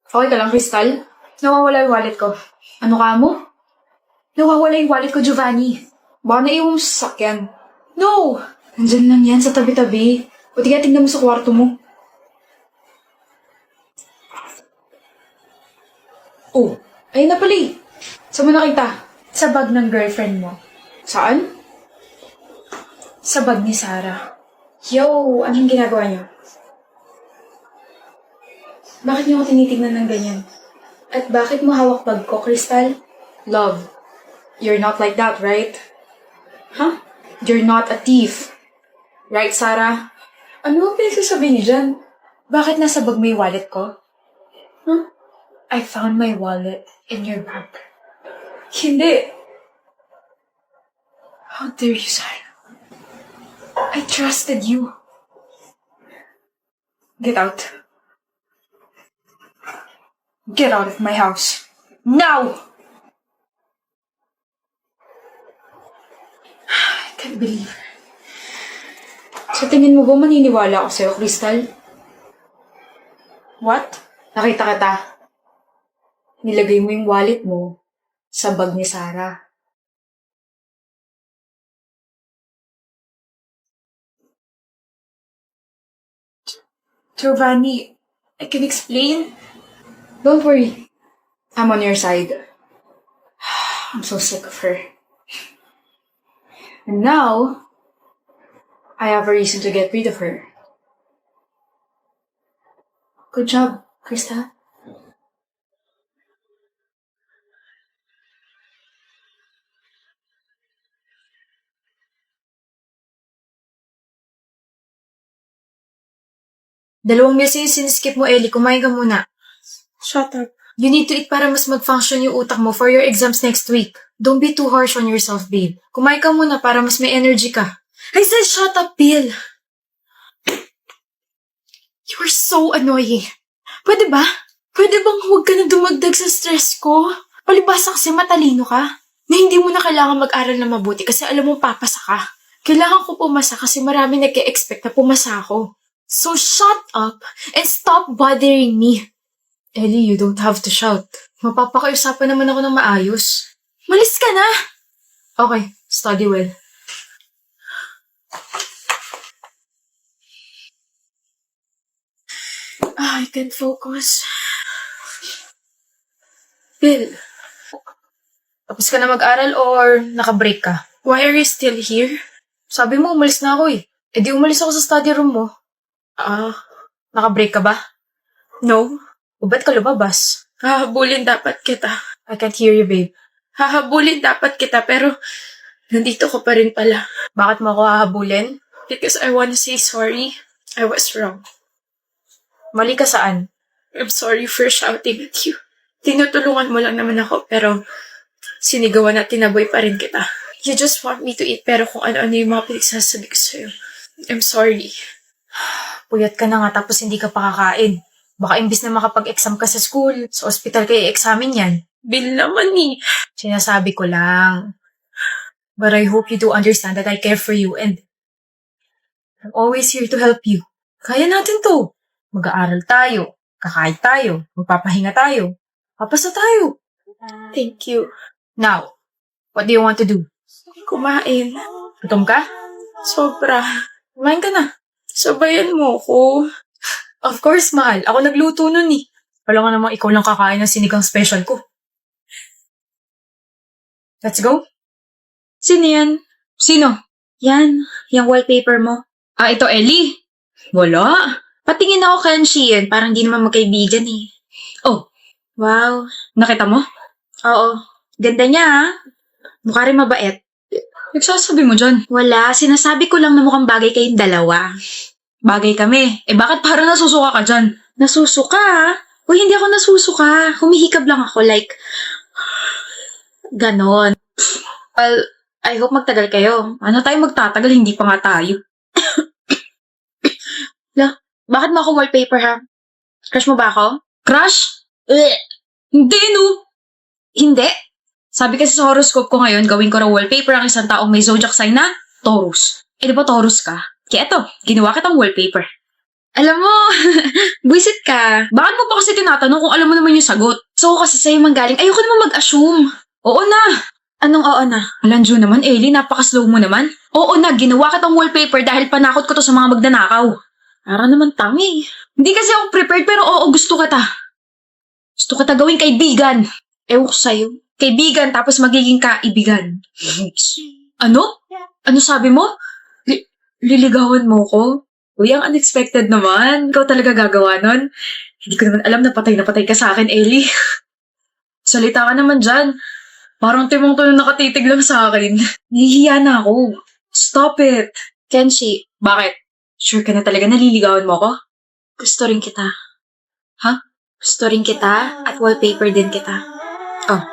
Okay ka lang, Crystal? Nawawala yung wallet ko. Ano ka mo? Nawawala yung wallet ko, Giovanni. Baka naiwan mo sa sasakyan. No! Nandyan lang yan sa tabi-tabi. Pwede kaya tingnan mo sa kwarto mo. Oh, ayun na pala eh. Saan mo nakita? Sa bag ng girlfriend mo. Saan? Sa bag ni Sarah. Yo, anong ginagawa niyo? Bakit niyo ako tinitignan ng ganyan? At bakit mo hawak bag ko, Crystal? Love, you're not like that, right? Huh? You're not a thief. Right, Sarah? Ano ang pinagsasabi niyo dyan? Bakit nasa bag mo yung wallet ko? Huh? I found my wallet in your bag. Hindi. How dare you, Sarah? I trusted you. Get out. Get out of my house. Now! I can't believe. Sa tingin mo ba maniniwala ako sa'yo, Crystal? What? Nakita kita. Nilagay mo yung wallet mo sa bag ni Sarah. Giovanni, I can explain. Don't worry. I'm on your side. I'm so sick of her. And now, I have a reason to get rid of her. Good job, Krista. Dalawang meals yung siniskip mo, Ellie. Kumain ka muna. Shut up. You need to eat para mas mag-function yung utak mo for your exams next week. Don't be too harsh on yourself, babe. Kumain ka muna para mas may energy ka. I said shut up, Bill! You're so annoying. Pwede ba? Pwede bang huwag ka na dumagdag sa stress ko? Palibasa kasi matalino ka. Na hindi mo na kailangan mag-aral na mabuti kasi alam mo papasa ka. Kailangan ko pumasa kasi marami nag-e-expect na pumasa ako. So shut up and stop bothering me. Ellie, you don't have to shout. Mapapakiusapan naman ako ng maayos. Malis ka na! Okay, study well. I can't focus. Bill, tapos ka na mag-aral or naka-break ka? Why are you still here? Sabi mo, umalis na ako eh. E di umalis ako sa study room mo. Naka-break ka ba? No. O ba't ka lumabas? Hahabulin dapat kita. I can't hear you, babe. Hahabulin dapat kita pero nandito ko pa rin pala. Bakit mo ako hahabulin? Because I wanna say sorry. I was wrong. Mali ka saan? I'm sorry for shouting at you. Tinutulungan mo lang naman ako pero sinigawan at tinaboy pa rin kita. You just want me to eat pero kung ano-ano yung mga pinagsasabi ko sa'yo. I'm sorry. Puyat ka na nga tapos hindi ka pa kakain. Baka imbis na makapag-exam ka sa school, sa ospital ka i-examin yan. Bill naman eh. Sinasabi ko lang. But I hope you do understand that I care for you and I'm always here to help you. Kaya natin to. Mag-aaral tayo, kakain tayo, magpapahinga tayo, papasa tayo. Thank you. Now, what do you want to do? Kumain. Gutom ka? Sobra. Kumain ka na. Sabayan mo ko. Of course, mahal. Ako nagluto nun eh. Wala nga namang ikaw lang kakain ng sinigang special ko. Let's go. Sino yan? Sino? Yan. Yung wallpaper mo. Ito Ellie. Wala. Patingin ako kay Sheehan. Parang di naman magkaibigan eh. Oh, Wow. nakita mo? Oo. Ganda niya ha. Mukha rin mabait. Nagsasabi mo dyan. Wala. Sinasabi ko lang na mukhang bagay kayong dalawa. Bagay kami. Bakit parang nasusuka ka dyan? Nasusuka ha? Uy, hindi ako nasusuka. Humihikab lang ako like... Ganon. Well, I hope magtagal kayo. Ano tayo magtatagal? Hindi pa nga tayo. Bakit mo ako wallpaper ha? Crush mo ba ako? Crush? Hindi no. Hindi. Sabi kasi sa horoscope ko ngayon, gawin ko raw wallpaper ang isang taong may zodiac sign na Taurus. Di ba Taurus ka? Kaya eto, ginawa kitang wallpaper. Alam mo, buisit ka. Bakit mo pa kasi tinatanong kung alam mo naman yung sagot? So kasi sa'yo manggaling, ayoko naman mag-assume. Oo na. Anong oo na? Alanjo naman, Ellie, napaka-slow mo naman. Oo na, ginawa kitang wallpaper dahil panakot ko to sa mga magnanakaw. Para naman tangi. Hindi kasi ako prepared pero oo, gusto kita. Gusto kita gawing kaibigan. Ewan ko sa'yo. Kaibigan tapos magiging kaibigan. Ano? Ano sabi mo? Liligawan mo ko? Uy, ang unexpected naman. Ikaw talaga gagawa nun? Hindi ko naman alam na patay ka sa akin, Ellie. Salita ka naman dyan. Parang timong to na nakatitig lang sa akin. Nahihiya na ako. Stop it. Kenshi, bakit? Sure ka na talaga naliligawan mo ko? Gusto rin kita. Ha? Gusto rin kita at wallpaper din kita. Oh.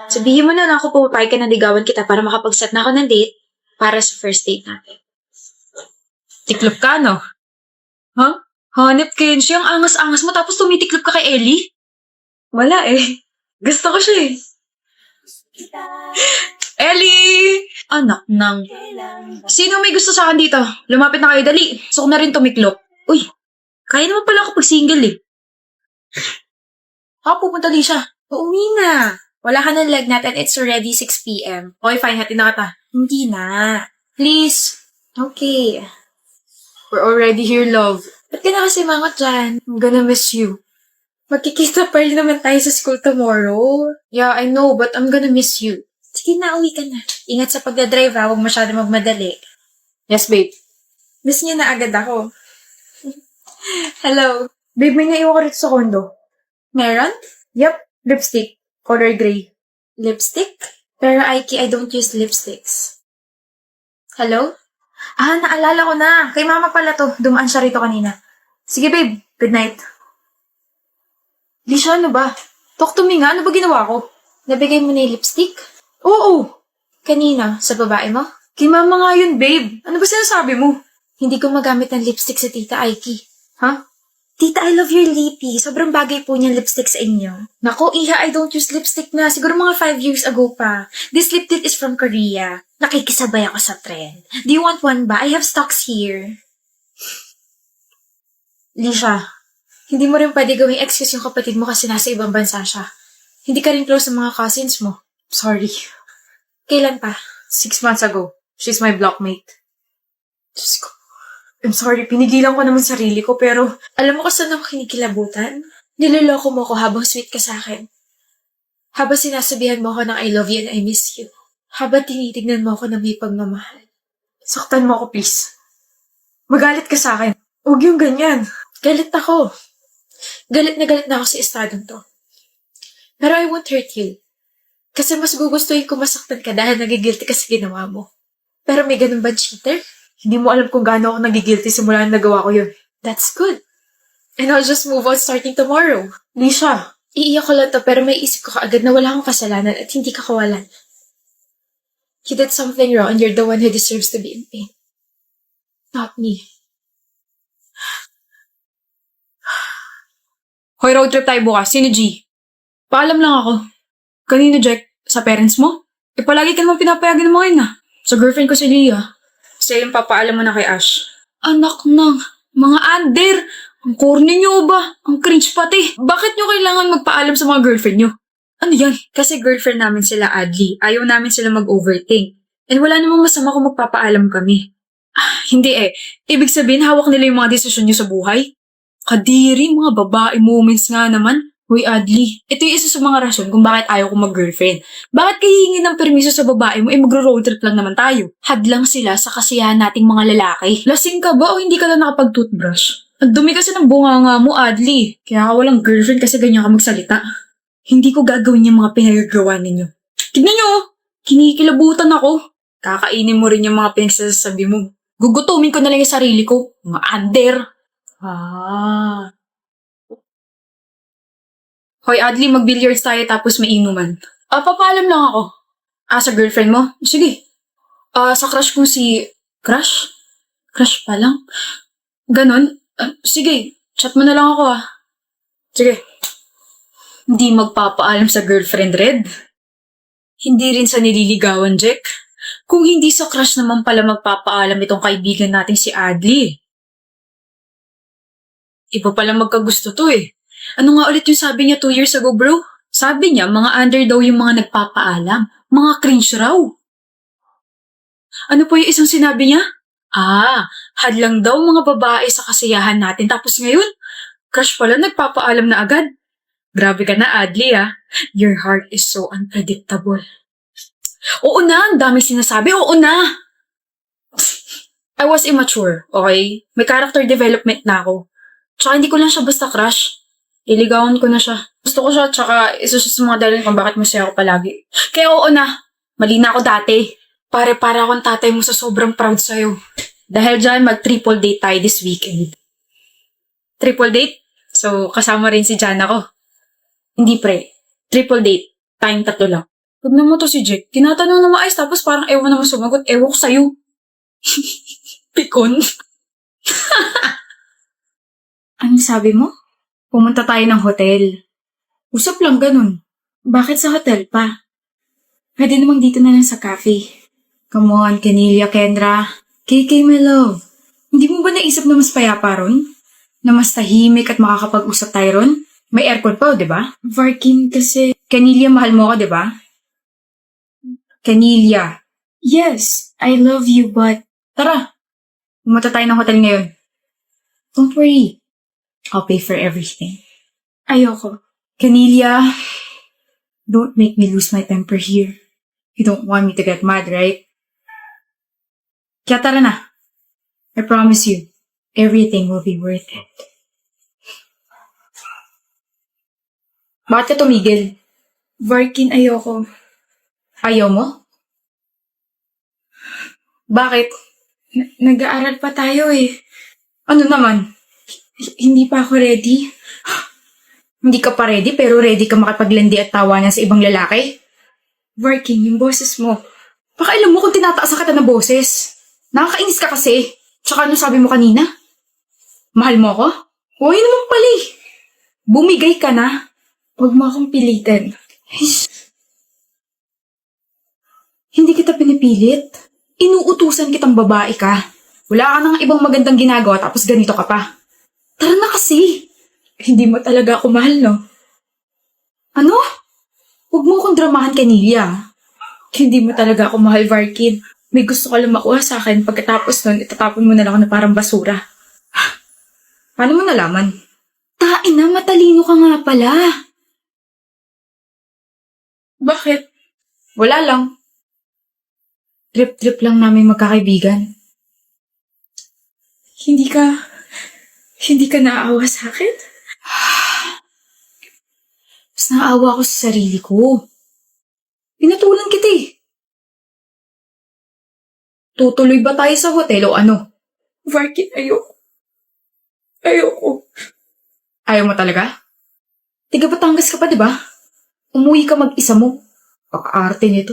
Sabihin mo na lang kung pumapayag ka na ligawan kita para makapag-set na ako ng date para sa first date natin. Tiklop ka, no? Ha? Hanep, Kenshi, ang angas-angas mo tapos tumitiklop ka kay Ellie? Wala eh. Gusto ko siya eh. Ellie! Anak nang. Sino may gusto sa akin dito? Lumapit na kayo, dali. Gusto ko na rin tumiklop. Uy, kaya naman pala ako pag single eh. Pupunta din siya. Uuwi na. Wala ka ng leg natin. It's already 6 p.m. Okay, fine. Hati na kita. Hindi na. Please. Okay. We're already here, love. Ba't ka na kasi mangot dyan? I'm gonna miss you. Magkikita pa rin naman tayo sa school tomorrow. Yeah, I know, but I'm gonna miss you. Sige na, uwi ka na. Ingat sa pagdadrive ha. Huwag masyado magmadali. Yes, babe. Miss niya na agad ako. Hello. Babe, may naiwan ko rito sa condo. Meron? Yep, lipstick. Color gray. Lipstick? Pero Aiki, I don't use lipsticks. Hello? Naalala ko na. Kay mama pala to. Dumaan siya rito kanina. Sige babe, good night. Lisha, ano ba? Talk to me nga. Ano ba ginawa ko? Nabigay mo na yung lipstick? Oo. Kanina? Sa babae mo? Kay mama nga yun, babe. Ano ba sinasabi mo? Hindi ko magamit ng lipstick sa tita Aiki. Ha? Tita, I love your lippy. Sobrang bagay po niyang lipstick sa inyo. Nako, Iha, I don't use lipstick na. Siguro mga 5 years ago pa. This lip tint is from Korea. Nakikisabay ako sa trend. Do you want one ba? I have stocks here. Lisha, hindi mo rin pwede gawing excuse yung kapatid mo kasi nasa ibang bansa siya. Hindi ka rin close sa mga cousins mo. Sorry. Kailan pa? 6 months ago. She's my blockmate. Diyos ko. I'm sorry, pinigilan ko naman sarili ko, pero Alam mo kung saan ako kinikilabutan? Niloloko mo ko habang sweet ka sa akin. Habang sinasabihan mo ako ng I love you and I miss you. Habang tinitignan mo ako na may pagmamahal. saktan mo ako, please. Magalit ka sa akin. Huwag yung ganyan. Galit ako. Galit na ako sa estadong to. Pero I won't hurt you. Kasi mas gugustuhin ko masaktan ka dahil nagigilty ka sa ginawa mo. Pero may ganun ba, cheater? Hindi mo alam kung gaano ako nagigilty simula na nagawa ko yun. That's good. And I'll just move on starting tomorrow. Lisha, Iiyak ko lang to pero may isip ko kaagad na wala akong kasalanan at hindi ka kawalan. You did something wrong and you're the one who deserves to be in pain. Not me. Hoy, road trip tayo bukas. Sino G? Paalam lang ako. Kanino, Jack? Sa parents mo? Palagi ka naman pinapayagan mo ngayon Sa girlfriend ko si Leah. Kasi yung papaalam mo na kay Ash. Anak ng mga under! Ang corny nyo ba? Ang cringe pati. Bakit nyo kailangan magpaalam sa mga girlfriend nyo? Ano yan? Kasi girlfriend namin sila, Adli. Ayaw namin sila mag-overthink. And wala namang masama kung magpapaalam kami. Hindi Ibig sabihin, hawak nila yung mga desisyon nyo sa buhay? Kadiri, mga babae moments nga naman. Uy, Adli, ito yung isa sa mga rason kung bakit ayaw ko mag-girlfriend. Bakit kayo hihingi ng permiso sa babae mo magro-road trip lang naman tayo? Hadlang sila sa kasiyahan nating mga lalaki. Lasing ka ba o hindi ka lang nakapag-toothbrush? Ang dumi kasi ng bunganga mo, Adli. Kaya ka walang girlfriend kasi ganyan ka magsalita. Hindi ko gagawin yung mga pinagagawa ninyo. Tignan nyo, kinikilabutan ako. Kakainin mo rin yung mga pinagsasabi mo. Gugutumin ko na lang yung sarili ko. Mga under. Hoy, Adli, mag-billiards tayo tapos may inuman. Papaalam lang ako. Sa girlfriend mo? Sige. Sa crush kong si... Crush? Crush pa lang? Ganon? Sige, chat mo na lang ako Sige. Hindi magpapaalam sa girlfriend, Red. Hindi rin sa nililigawan, Jack. Kung hindi sa crush naman pala magpapaalam itong kaibigan natin si Adli. Iba pala magkagusto to eh. Ano nga ulit yung sabi niya 2 years ago, bro? Sabi niya, mga under daw yung mga nagpapaalam. Mga cringe raw. Ano po yung isang sinabi niya? Hadlang daw mga babae sa kasiyahan natin. Tapos ngayon, crush pala nagpapaalam na agad. Grabe ka na, Adli ah. Your heart is so unpredictable. Oo na, ang daming sinasabi. Oo na! I was immature, okay? May character development na ako. Tsaka hindi ko lang siya basta crush. Iligawan ko na siya. Gusto ko siya, tsaka isa siya sa mga dahilan kung bakit masaya ako palagi. Kaya oo na, mali na ako dati. Para akong tatay mo sa sobrang proud sa'yo. Dahil dyan, mag-triple date tayo this weekend. Triple date? So, kasama rin si Jana ko. Hindi pre, triple date. Tayong 3 lang. Tignan mo to si Jack. Tinatanong na maayos tapos parang ewan naman sumagot. Ewan ko sa'yo. Pikon. Anong sabi mo? Pumunta tayo ng hotel. Usap lang ganun. Bakit sa hotel pa? Pwede namang dito na lang sa cafe. Come on, Canilla, Kendra. KK, my love. Hindi mo ba naisip na mas payapa ron? Na mas tahimik at makakapag-usap tayo ron? May aircon pa, di ba? Varkin kasi... Canilla, mahal mo ako, di ba? Canilla. Yes, I love you, but... Tara, pumunta tayo ng hotel ngayon. Don't worry. I'll pay for everything. Ayoko. Canilla, don't make me lose my temper here. You don't want me to get mad, right? Kaya tara na. I promise you, everything will be worth it. Bakit ka tumigil? Varkin, ayoko. Ayaw mo? Bakit? Nag-aaral pa tayo eh. Ano naman? Hindi pa ako ready. Hindi ka pa ready pero ready ka makipaglandi at tawanan sa ibang lalaki? Varkin, yung boses mo. Baka alam mo kung tinataas ka ng boses. Nakakainis ka kasi. Tsaka ano sabi mo kanina? Mahal mo ako? Huwag naman pala eh. Bumigay ka na. Huwag mo akong pilitin. Hindi kita pinipilit. Inuutusan kitang babae ka. Wala ka nang ibang magandang ginagawa tapos ganito ka pa. Tara na kasi. Hindi mo talaga ako mahal, no? Ano? Huwag mo akong dramahan, Canilla. Hindi mo talaga ako mahal, Varkin. May gusto ka lang makuha sa akin. Pagkatapos nun, itatapon mo na lang ako na parang basura. Paano mo nalaman? Tain na, matalino ka nga pala. Bakit? Wala lang. Trip-trip lang namin magkakaibigan. Hindi ka naaawa sa akin? Mas naawa ako sa sarili ko. Pinatulan kita eh. Tutuloy ba tayo sa hotel o ano? Varkin, ayoko. Ayoko. Ayaw mo talaga? Tiga Batangas ka pa, di ba? Umuwi ka mag-isa mo. Paka-arte nito.